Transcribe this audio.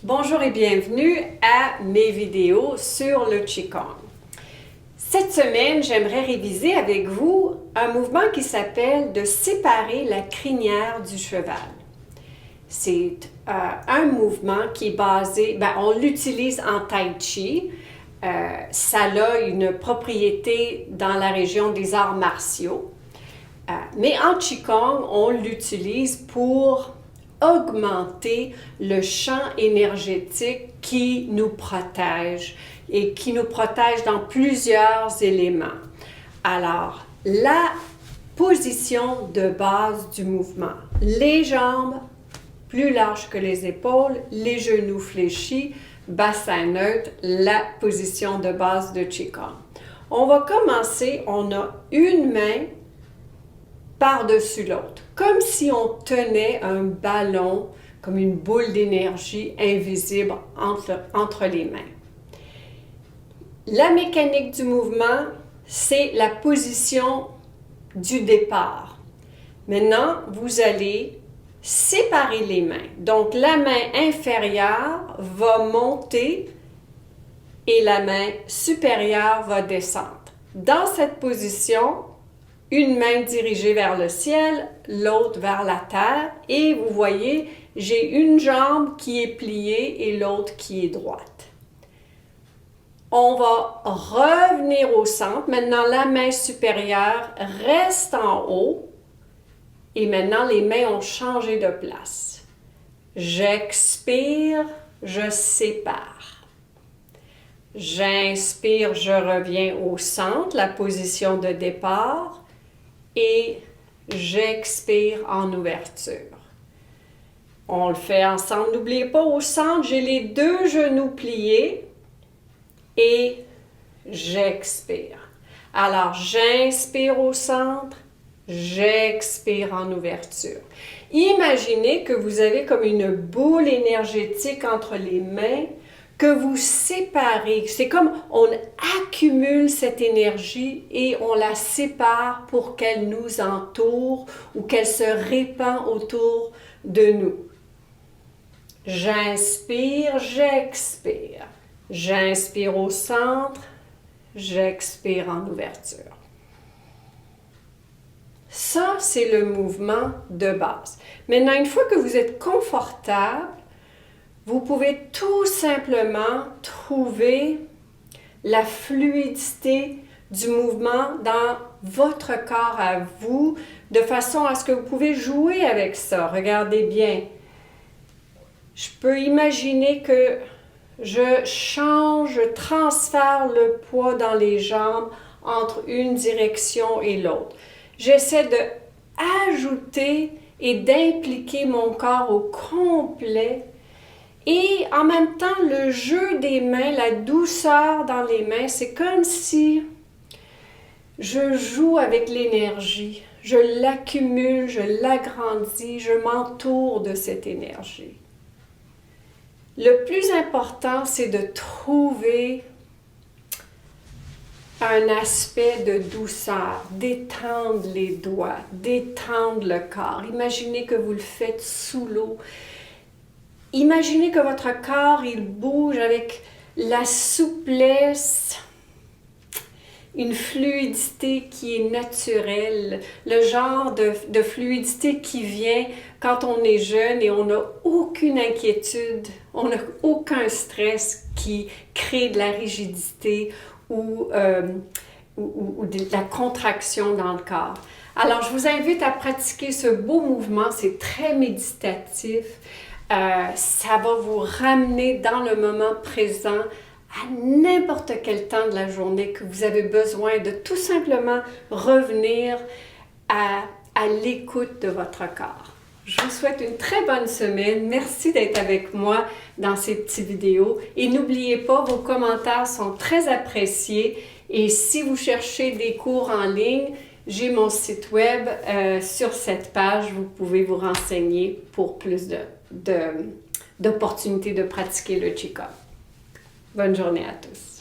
Bonjour et bienvenue à mes vidéos sur le Qigong. Cette semaine, j'aimerais réviser avec vous un mouvement qui s'appelle de séparer la crinière du cheval. C'est un mouvement qui est basé, on l'utilise en Tai Chi. Ça a une propriété dans la région des arts martiaux. Mais en Qigong, on l'utilise pour augmenter le champ énergétique qui nous protège et qui nous protège dans plusieurs éléments. Alors, la position de base du mouvement, les jambes plus larges que les épaules, les genoux fléchis, bassin neutre, la position de base de Qigong. On va commencer, on a une main par-dessus l'autre, comme si on tenait un ballon, comme une boule d'énergie invisible entre les mains. La mécanique du mouvement, c'est la position du départ. Maintenant, vous allez séparer les mains. Donc, la main inférieure va monter et la main supérieure va descendre. Dans cette position, une main dirigée vers le ciel, l'autre vers la terre. Et vous voyez, j'ai une jambe qui est pliée et l'autre qui est droite. On va revenir au centre. Maintenant, la main supérieure reste en haut. Et maintenant, les mains ont changé de place. J'expire, je sépare. J'inspire, je reviens au centre, la position de départ. Et j'expire en ouverture. On le fait ensemble. N'oubliez pas, au centre, j'ai les deux genoux pliés et j'expire. Alors, j'inspire au centre, j'expire en ouverture. Imaginez que vous avez comme une boule énergétique entre les mains que vous séparez. C'est comme on accumule cette énergie et on la sépare pour qu'elle nous entoure ou qu'elle se répand autour de nous. J'inspire, j'expire. J'inspire au centre, j'expire en ouverture. Ça, c'est le mouvement de base. Maintenant, une fois que vous êtes confortable, vous pouvez tout simplement trouver la fluidité du mouvement dans votre corps à vous, de façon à ce que vous pouvez jouer avec ça. Regardez bien. Je peux imaginer que je transfère le poids dans les jambes entre une direction et l'autre. J'essaie d'ajouter et d'impliquer mon corps au complet. Et en même temps, le jeu des mains, la douceur dans les mains, c'est comme si je joue avec l'énergie. Je l'accumule, je l'agrandis, je m'entoure de cette énergie. Le plus important, c'est de trouver un aspect de douceur, d'étendre les doigts, d'étendre le corps. Imaginez que vous le faites sous l'eau. Imaginez que votre corps, il bouge avec la souplesse, une fluidité qui est naturelle, le genre de fluidité qui vient quand on est jeune et on n'a aucune inquiétude, on n'a aucun stress qui crée de la rigidité ou de la contraction dans le corps. Alors, je vous invite à pratiquer ce beau mouvement, c'est très méditatif. Ça va vous ramener dans le moment présent à n'importe quel temps de la journée que vous avez besoin de tout simplement revenir à l'écoute de votre corps. Je vous souhaite une très bonne semaine. Merci d'être avec moi dans ces petites vidéos. Et n'oubliez pas, vos commentaires sont très appréciés. Et si vous cherchez des cours en ligne, j'ai mon site web sur cette page. Vous pouvez vous renseigner pour plus d'opportunités de pratiquer le Qigong. Bonne journée à tous.